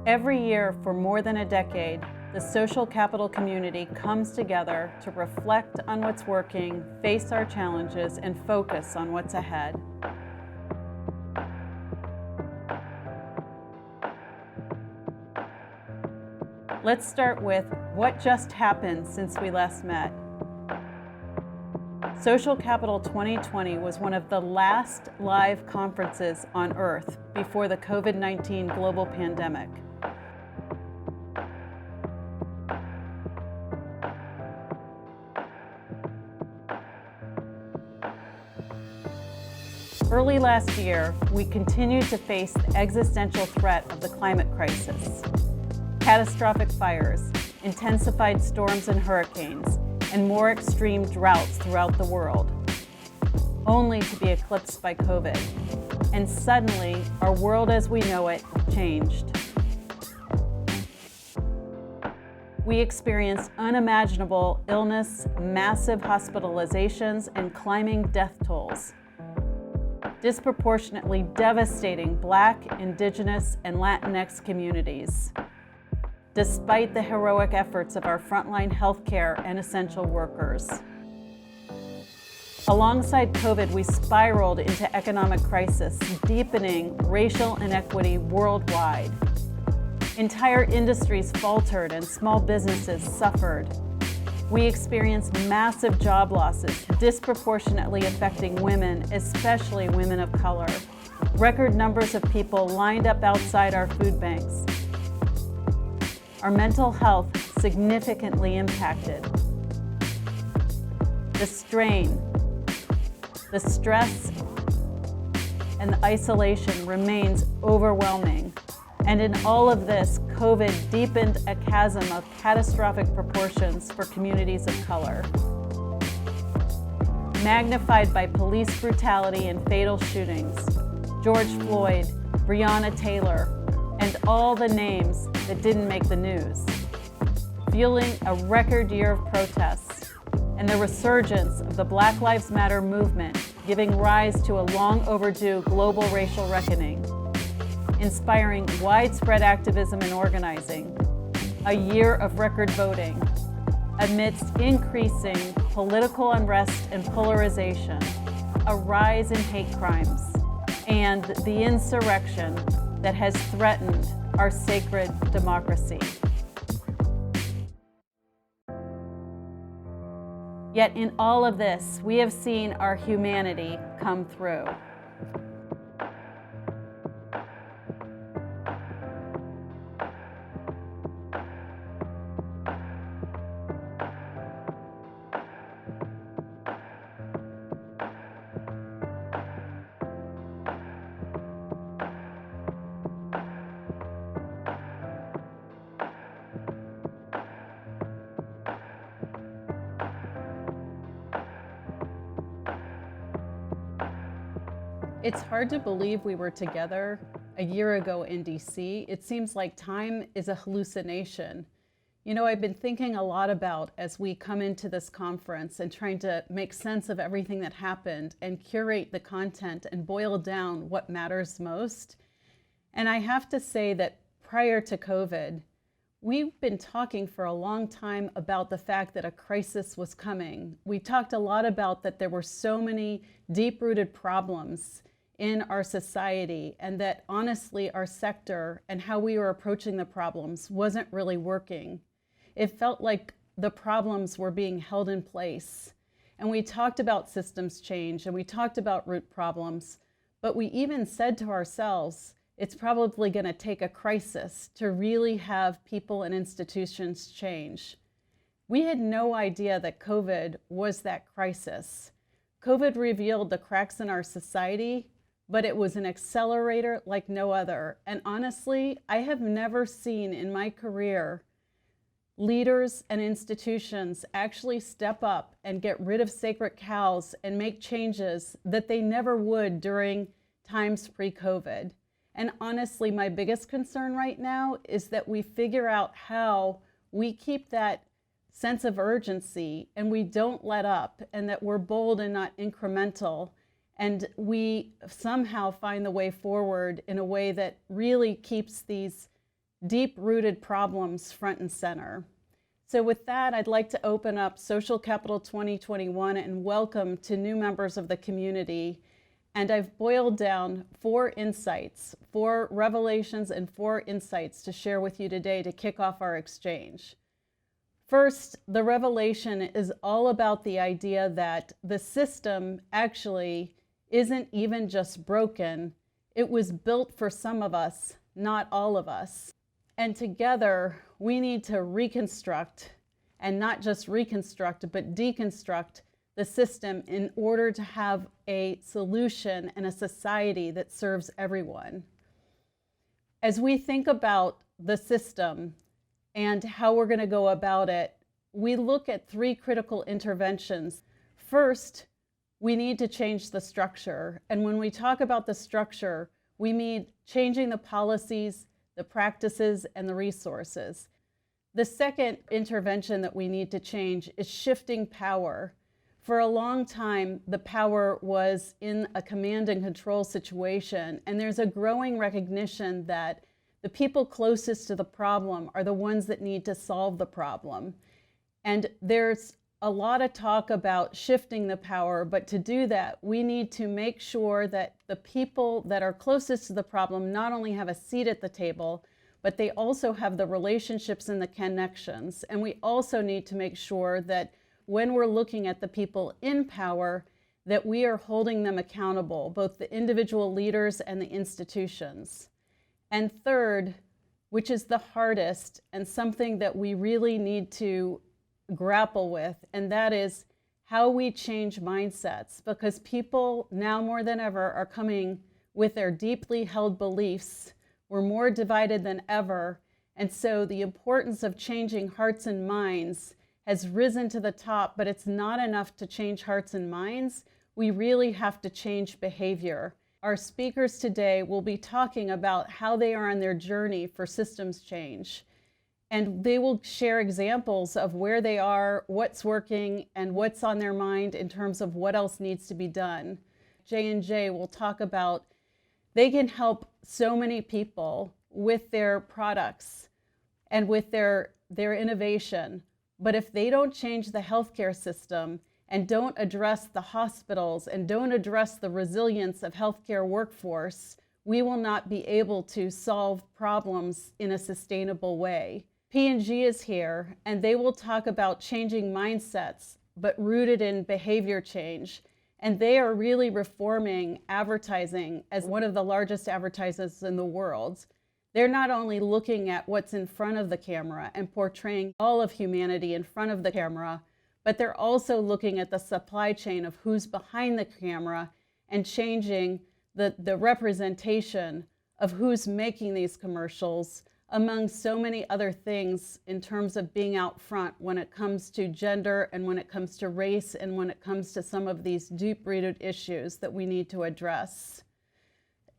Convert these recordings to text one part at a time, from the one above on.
Every year for more than a decade, the social capital community comes together to reflect on what's working, face our challenges, and focus on what's ahead. Let's start with what just happened since we last met. Social Capital 2020 was one of the last live conferences on Earth before the COVID-19 global pandemic. Early last year, we continued to face the existential threat of the climate crisis. Catastrophic fires, intensified storms and hurricanes, and more extreme droughts throughout the world, only to be eclipsed by COVID. And suddenly, our world as we know it changed. We experienced unimaginable illness, massive hospitalizations, and climbing death tolls, disproportionately devastating Black, Indigenous, and Latinx communities, despite the heroic efforts of our frontline healthcare and essential workers. Alongside COVID, we spiraled into economic crisis, deepening racial inequity worldwide. Entire industries faltered and small businesses suffered. We experienced massive job losses, disproportionately affecting women, especially women of color. Record numbers of people lined up outside our food banks. Our mental health significantly impacted. The strain, the stress, and the isolation remains overwhelming. And in all of this, COVID deepened a chasm of catastrophic proportions for communities of color. Magnified by police brutality and fatal shootings, George Floyd, Breonna Taylor, and all the names that didn't make the news. Fueling a record year of protests and the resurgence of the Black Lives Matter movement, giving rise to a long overdue global racial reckoning. Inspiring widespread activism and organizing, a year of record voting, amidst increasing political unrest and polarization, a rise in hate crimes, and the insurrection that has threatened our sacred democracy. Yet in all of this, we have seen our humanity come through. It's hard to believe we were together a year ago in DC. It seems like time is a hallucination. You know, I've been thinking a lot about as we come into this conference and trying to make sense of everything that happened and curate the content and boil down what matters most. And I have to say that prior to COVID, we've been talking for a long time about the fact that a crisis was coming. We talked a lot about that there were so many deep-rooted problems in our society, and that honestly our sector and how we were approaching the problems wasn't really working. It felt like the problems were being held in place. And we talked about systems change and we talked about root problems, but we even said to ourselves, it's probably going to take a crisis to really have people and institutions change. We had no idea that COVID was that crisis. COVID revealed the cracks in our society, but it was an accelerator like no other. And honestly, I have never seen in my career leaders and institutions actually step up and get rid of sacred cows and make changes that they never would during times pre-COVID. And honestly, my biggest concern right now is that we figure out how we keep that sense of urgency and we don't let up, and that we're bold and not incremental, and we somehow find the way forward in a way that really keeps these deep-rooted problems front and center. So with that, I'd like to open up Social Capital 2021 and welcome to new members of the community. And I've boiled down 4 insights, 4 revelations and 4 insights to share with you today to kick off our exchange. First, the revelation is all about the idea that the system actually isn't even just broken. It was built for some of us, not all of us. And together, we need to reconstruct, and not just reconstruct, but deconstruct the system in order to have a solution and a society that serves everyone. As we think about the system and how we're going to go about it, we look at 3 critical interventions. First, we need to change the structure. And when we talk about the structure, we mean changing the policies, the practices, and the resources. The second intervention that we need to change is shifting power. For a long time, the power was in a command and control situation, and there's a growing recognition that the people closest to the problem are the ones that need to solve the problem. And there's a lot of talk about shifting the power, but to do that, we need to make sure that the people that are closest to the problem not only have a seat at the table, but they also have the relationships and the connections. And we also need to make sure that when we're looking at the people in power, that we are holding them accountable, both the individual leaders and the institutions. And third, which is the hardest and something that we really need to grapple with, and that is how we change mindsets, because people now more than ever are coming with their deeply held beliefs. We're more divided than ever, and so the importance of changing hearts and minds has risen to the top, but it's not enough to change hearts and minds. We really have to change behavior. Our speakers today will be talking about how they are on their journey for systems change. And they will share examples of where they are, what's working, and what's on their mind in terms of what else needs to be done. J&J will talk about they can help so many people with their products and with their innovation. But if they don't change the healthcare system and don't address the hospitals and don't address the resilience of healthcare workforce, we will not be able to solve problems in a sustainable way. P&G is here, and they will talk about changing mindsets, but rooted in behavior change. And they are really reforming advertising as one of the largest advertisers in the world. They're not only looking at what's in front of the camera and portraying all of humanity in front of the camera, but they're also looking at the supply chain of who's behind the camera and changing the representation of who's making these commercials, among so many other things in terms of being out front when it comes to gender and when it comes to race and when it comes to some of these deep-rooted issues that we need to address.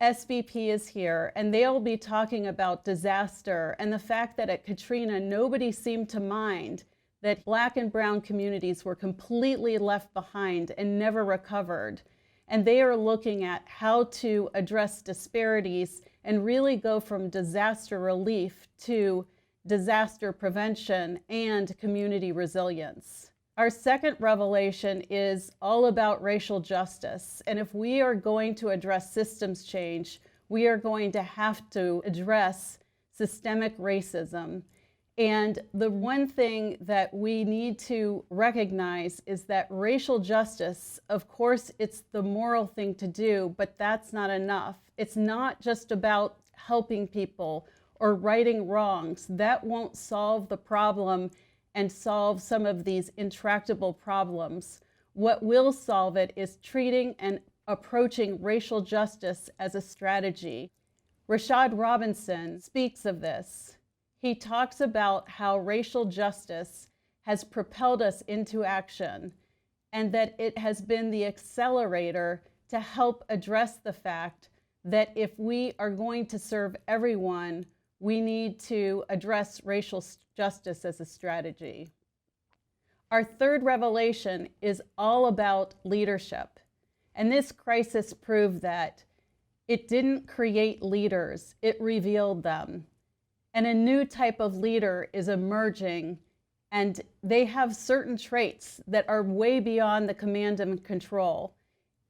SVP is here, and they'll be talking about disaster and the fact that at Katrina, nobody seemed to mind that Black and brown communities were completely left behind and never recovered. And they are looking at how to address disparities and really go from disaster relief to disaster prevention and community resilience. Our second revelation is all about racial justice. And if we are going to address systems change, we are going to have to address systemic racism. And the one thing that we need to recognize is that racial justice, of course, it's the moral thing to do, but that's not enough. It's not just about helping people or righting wrongs. That won't solve the problem and solve some of these intractable problems. What will solve it is treating and approaching racial justice as a strategy. Rashad Robinson speaks of this. He talks about how racial justice has propelled us into action and that it has been the accelerator to help address the fact that if we are going to serve everyone, we need to address racial justice as a strategy. Our third revelation is all about leadership. And this crisis proved that it didn't create leaders, it revealed them. And a new type of leader is emerging, and they have certain traits that are way beyond the command and control.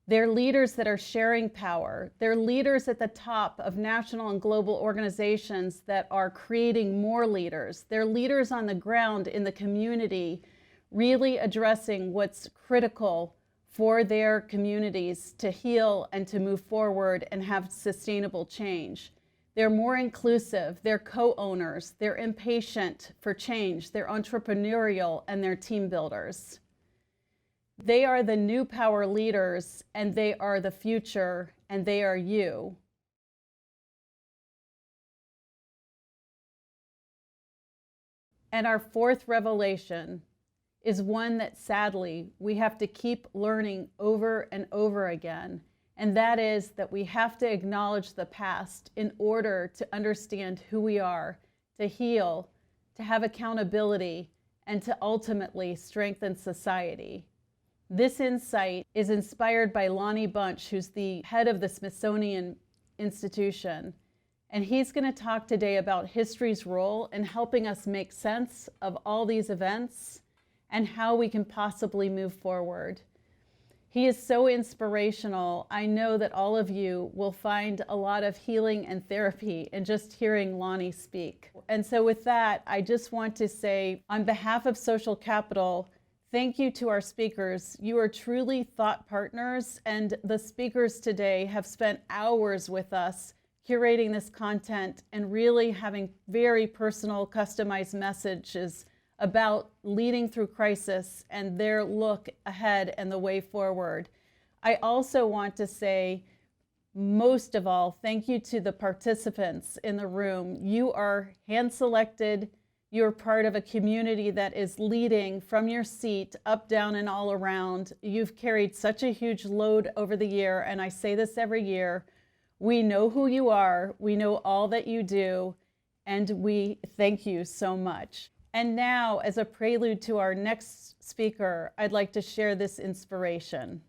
They're leaders that are sharing power. They're leaders at the top of national and global organizations that are creating more leaders. They're leaders on the ground in the community, really addressing what's critical for their communities to heal and to move forward and have sustainable change. They're more inclusive, they're co-owners, they're impatient for change, they're entrepreneurial, and they're team builders. They are the new power leaders, and they are the future, and they are you. And our fourth revelation is one that sadly we have to keep learning over and over again. And that is that we have to acknowledge the past in order to understand who we are, to heal, to have accountability, and to ultimately strengthen society. This insight is inspired by Lonnie Bunch, who's the head of the Smithsonian Institution. And he's going to talk today about history's role in helping us make sense of all these events and how we can possibly move forward. He is so inspirational. I know that all of you will find a lot of healing and therapy in just hearing Lonnie speak. And so with that, I just want to say, on behalf of Social Capital, thank you to our speakers. You are truly thought partners, and the speakers today have spent hours with us curating this content and really having very personal, customized messages about leading through crisis and their look ahead and the way forward. I also want to say, most of all, thank you to the participants in the room. You are hand-selected. You're part of a community that is leading from your seat, up, down, and all around. You've carried such a huge load over the year, and I say this every year. We know who you are. We know all that you do, and we thank you so much. And now, as a prelude to our next speaker, I'd like to share this inspiration.